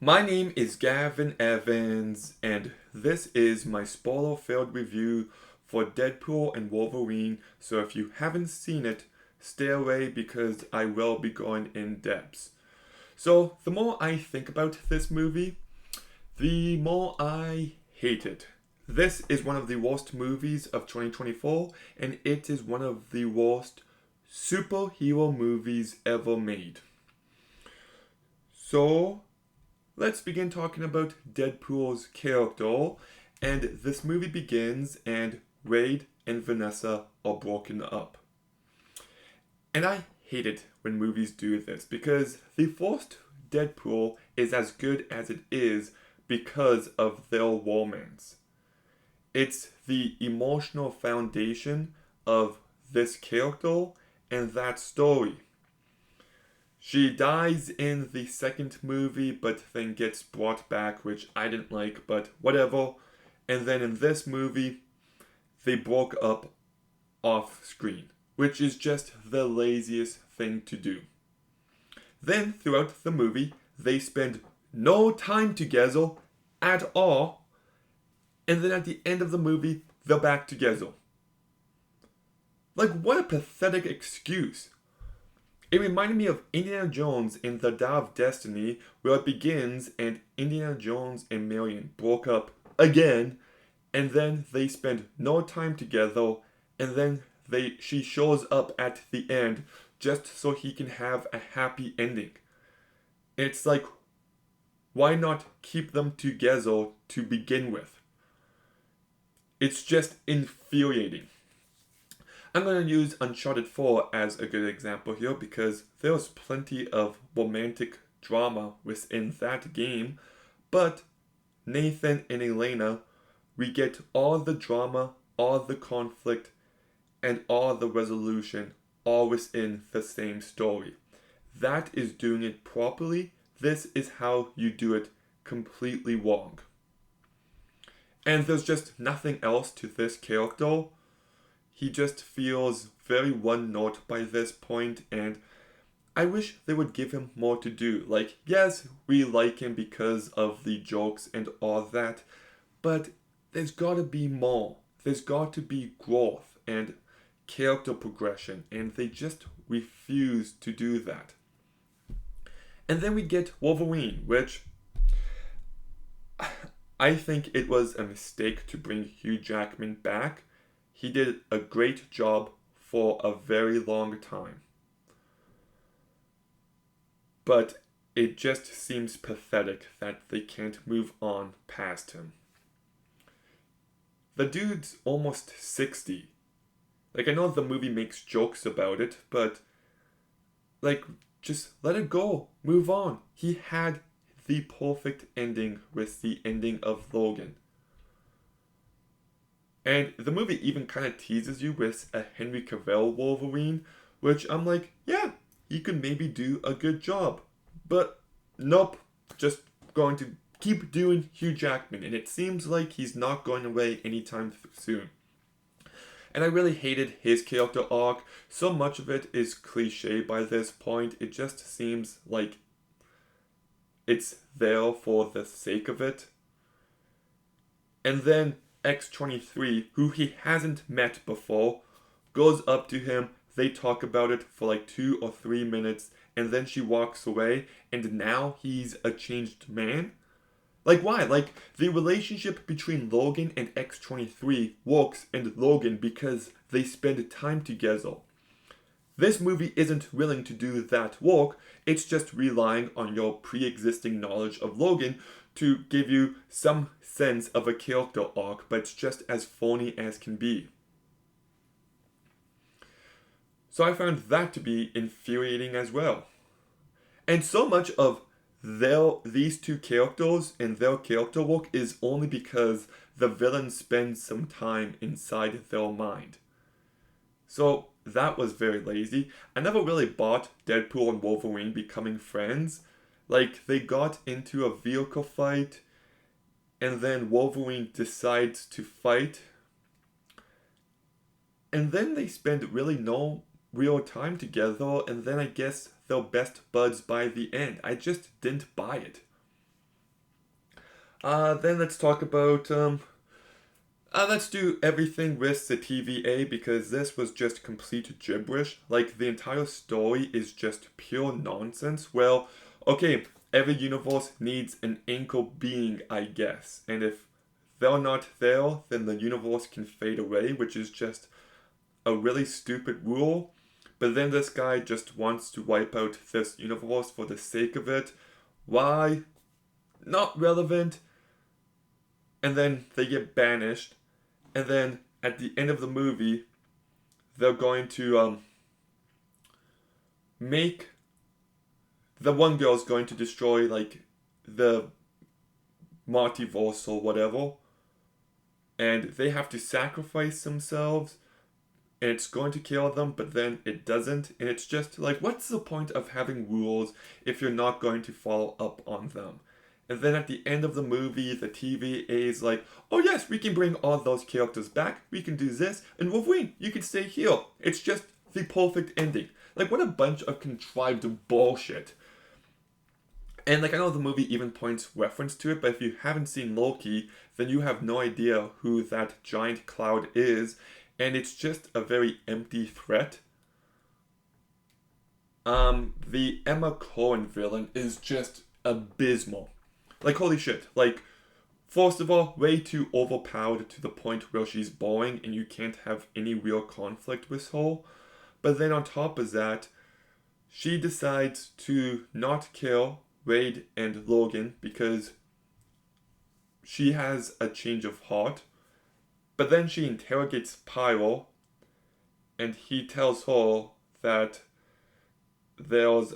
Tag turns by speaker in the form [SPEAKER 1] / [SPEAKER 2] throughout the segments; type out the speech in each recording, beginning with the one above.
[SPEAKER 1] My name is Gavin Evans, and this is my spoiler-filled review for Deadpool and Wolverine. So if you haven't seen it, stay away because I will be going in depth. So the more I think about this movie, the more I hate it. This is one of the worst movies of 2024, and it is one of the worst superhero movies ever made. So let's begin talking about Deadpool's character. And this movie begins, and Wade and Vanessa are broken up. And I hate it when movies do this because the first Deadpool is as good as it is because of their romance. It's the emotional foundation of this character and that story. She dies in the second movie, but then gets brought back, which I didn't like, but whatever. And then in this movie, they broke up off screen, which is just the laziest thing to do. Then, throughout the movie, they spend no time together at all, and then at the end of the movie, they're back together. Like, what a pathetic excuse. It reminded me of Indiana Jones in The Dial of Destiny, where it begins and Indiana Jones and Marion broke up again, and then they spend no time together, and then she shows up at the end just so he can have a happy ending. It's like, why not keep them together to begin with? It's just infuriating. I'm going to use Uncharted 4 as a good example here because there's plenty of romantic drama within that game, but Nathan and Elena, we get all the drama, all the conflict, and all the resolution all within the same story. That is doing it properly. This is how you do it completely wrong. And there's just nothing else to this character. He just feels very one note by this point, and I wish they would give him more to do. Like, yes, we like him because of the jokes and all that, but there's gotta be more. There's got to be growth and character progression, and they just refuse to do that. And then we get Wolverine, which I think it was a mistake to bring Hugh Jackman back. He did a great job for a very long time. But it just seems pathetic that they can't move on past him. The dude's almost 60. Like, I know the movie makes jokes about it, but like, just let it go. Move on. He had the perfect ending with the ending of Logan. And the movie even kind of teases you with a Henry Cavill Wolverine, which I'm like, yeah, he could maybe do a good job. But nope, just going to keep doing Hugh Jackman, and it seems like he's not going away anytime soon. And I really hated his character arc. So much of it is cliche by this point. It just seems like it's there for the sake of it. And then X-23, who he hasn't met before, goes up to him. They talk about it for like 2 or 3 minutes, and then she walks away, and now he's a changed man? Like, why? Like, the relationship between Logan and X-23 works in Logan because they spend time together. This movie isn't willing to do that work. It's just relying on your pre-existing knowledge of Logan to give you some sense of a character arc, but it's just as phony as can be. So I found that to be infuriating as well. And so much of these two characters and their character work is only because the villain spends some time inside their mind. So that was very lazy. I never really bought Deadpool and Wolverine becoming friends. Like, they got into a vehicle fight, and then Wolverine decides to fight, and then they spend really no real time together, and then I guess they're best buds by the end. I just didn't buy it. Then let's talk about let's do everything with the TVA because this was just complete gibberish. Like, the entire story is just pure nonsense. Well, okay, every universe needs an anchor being, I guess. And if they're not there, then the universe can fade away, which is just a really stupid rule. But then this guy just wants to wipe out this universe for the sake of it. Why? Not relevant. And then they get banished. And then at the end of the movie, they're going to make the one girl's going to destroy like the multiverse or whatever, and they have to sacrifice themselves, and it's going to kill them, but then it doesn't, and it's just like, what's the point of having rules if you're not going to follow up on them? And then at the end of the movie, the TVA is like, oh yes, we can bring all those characters back, we can do this, and Wolverine, you can stay here. It's just the perfect ending. Like, what a bunch of contrived bullshit. And like, I know the movie even points reference to it, but if you haven't seen Loki, then you have no idea who that giant cloud is, and it's just a very empty threat. The Emma Corrin villain is just abysmal. Like, holy shit. Like, first of all, way too overpowered to the point where she's boring and you can't have any real conflict with her. But then on top of that, she decides to not kill Wade and Logan because she has a change of heart. But then she interrogates Pyro, and he tells her that there's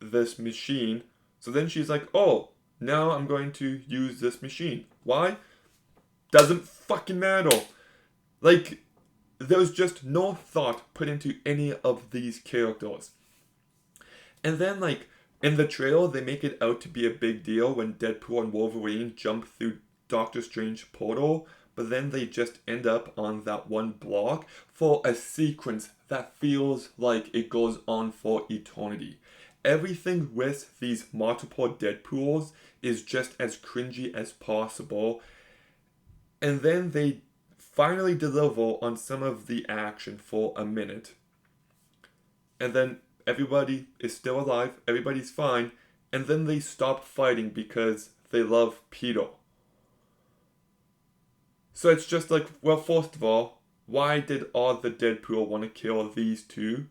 [SPEAKER 1] this machine. So then she's like, oh, now I'm going to use this machine. Why? Doesn't fucking matter. Like, there's just no thought put into any of these characters. And then, like, in the trailer, they make it out to be a big deal when Deadpool and Wolverine jump through Doctor Strange portal, but then they just end up on that one block for a sequence that feels like it goes on for eternity. Everything with these multiple Deadpools is just as cringy as possible, and then they finally deliver on some of the action for a minute. And then everybody is still alive, everybody's fine, and then they stop fighting because they love Peter. So it's just like, well, first of all, why did all the Deadpool want to kill these two?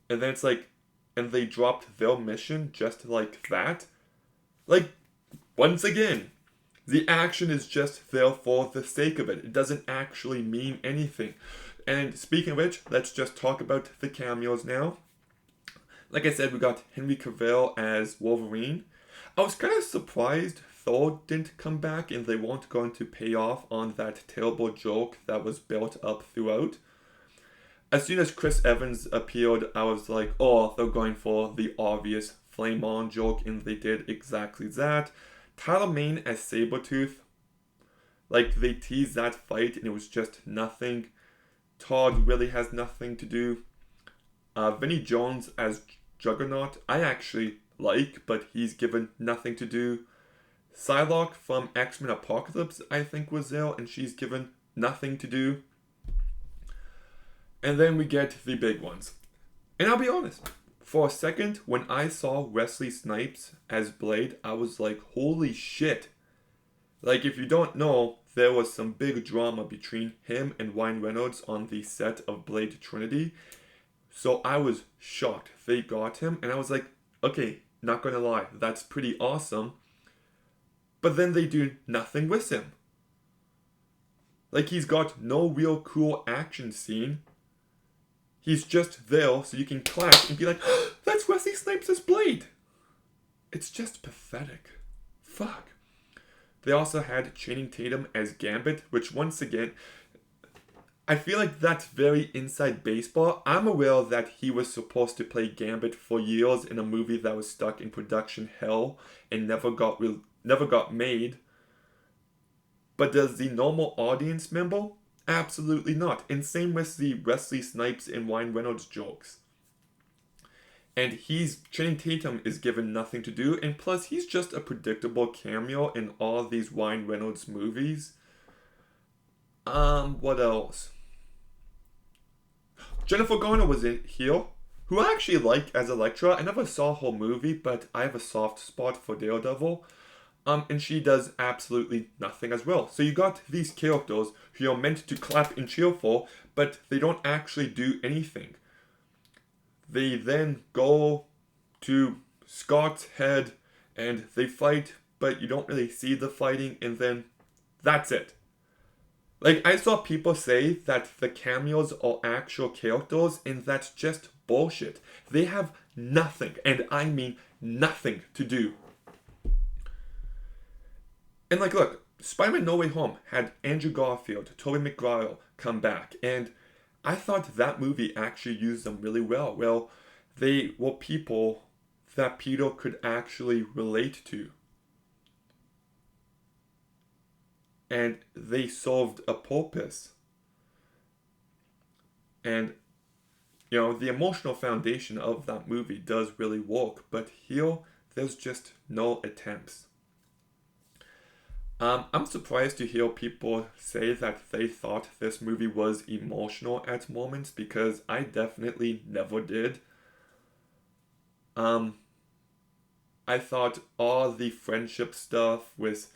[SPEAKER 1] And then it's like, and they dropped their mission just like that? Like, once again, the action is just there for the sake of it. It doesn't actually mean anything. And speaking of which, let's just talk about the cameos now. Like I said, we got Henry Cavill as Wolverine. I was kind of surprised Thor didn't come back and they weren't going to pay off on that terrible joke that was built up throughout. As soon as Chris Evans appeared, I was like, oh, they're going for the obvious flame on joke, and they did exactly that. Tyler Mane as Sabretooth, like, they teased that fight and it was just nothing. Todd really has nothing to do. Vinnie Jones as Juggernaut, I actually like, but he's given nothing to do. Psylocke from X-Men Apocalypse, I think, was there, and she's given nothing to do. And then we get the big ones. And I'll be honest, for a second, when I saw Wesley Snipes as Blade, I was like, holy shit. Like, if you don't know, there was some big drama between him and Ryan Reynolds on the set of Blade Trinity. So I was shocked they got him, and I was like, okay, not gonna lie, that's pretty awesome. But then they do nothing with him. Like, he's got no real cool action scene. He's just there so you can clap and be like, oh, that's Wesley Snipes' Blade. It's just pathetic. Fuck. They also had Channing Tatum as Gambit, which once again, I feel like that's very inside baseball. I'm aware that he was supposed to play Gambit for years in a movie that was stuck in production hell and never got made. But does the normal audience member? Absolutely not. And same with the Wesley Snipes and Ryan Reynolds jokes. And Channing Tatum is given nothing to do, and plus he's just a predictable cameo in all these Ryan Reynolds movies. What else? Jennifer Garner was in here, who I actually like as Elektra. I never saw her movie, but I have a soft spot for Daredevil. And she does absolutely nothing as well. So you got these characters who are meant to clap and cheer for, but they don't actually do anything. They then go to Scott's head and they fight, but you don't really see the fighting, and then that's it. Like, I saw people say that the cameos are actual characters, and that's just bullshit. They have nothing, and I mean nothing to do. And like, look, Spider-Man No Way Home had Andrew Garfield, Tobey Maguire come back, and I thought that movie actually used them really well. Well, they were people that Peter could actually relate to. And they solved a purpose. And, the emotional foundation of that movie does really work, but here, there's just no attempts. I'm surprised to hear people say that they thought this movie was emotional at moments, because I definitely never did. I thought all the friendship stuff with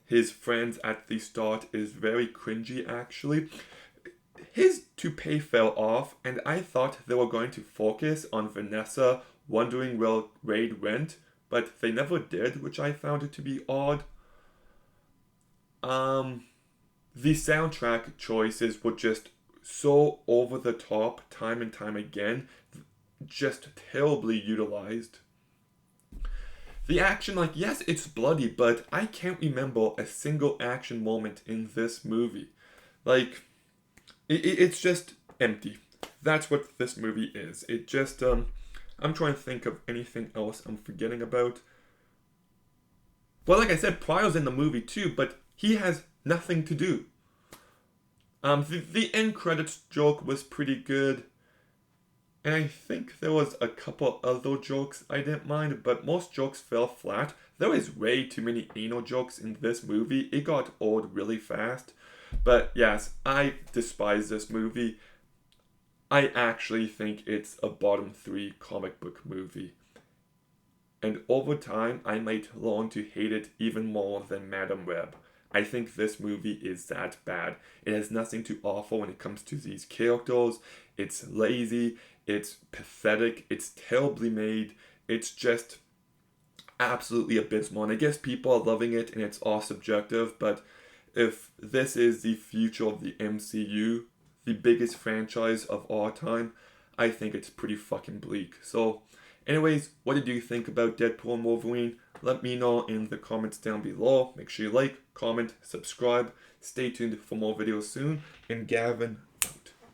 [SPEAKER 1] his friends at the start is very cringy, actually. His toupee fell off, and I thought they were going to focus on Vanessa wondering where Wade went, but they never did, which I found it to be odd. The soundtrack choices were just so over the top time and time again, just terribly utilized. The action, like, yes, it's bloody, but I can't remember a single action moment in this movie. Like, it's just empty. That's what this movie is. It just, I'm trying to think of anything else I'm forgetting about. Well, like I said, Pryor's in the movie too, but he has nothing to do. The end credits joke was pretty good. And I think there was a couple other jokes I didn't mind, but most jokes fell flat. There was way too many anal jokes in this movie. It got old really fast. But yes, I despise this movie. I actually think it's a bottom 3 comic book movie. And over time, I might learn to hate it even more than Madame Web. I think this movie is that bad. It has nothing to offer when it comes to these characters. It's lazy, it's pathetic, it's terribly made, it's just absolutely abysmal. And I guess people are loving it and it's all subjective, but if this is the future of the MCU, the biggest franchise of all time, I think it's pretty fucking bleak. So, anyways, what did you think about Deadpool and Wolverine? Let me know in the comments down below. Make sure you like, comment, subscribe. Stay tuned for more videos soon. And Gavin,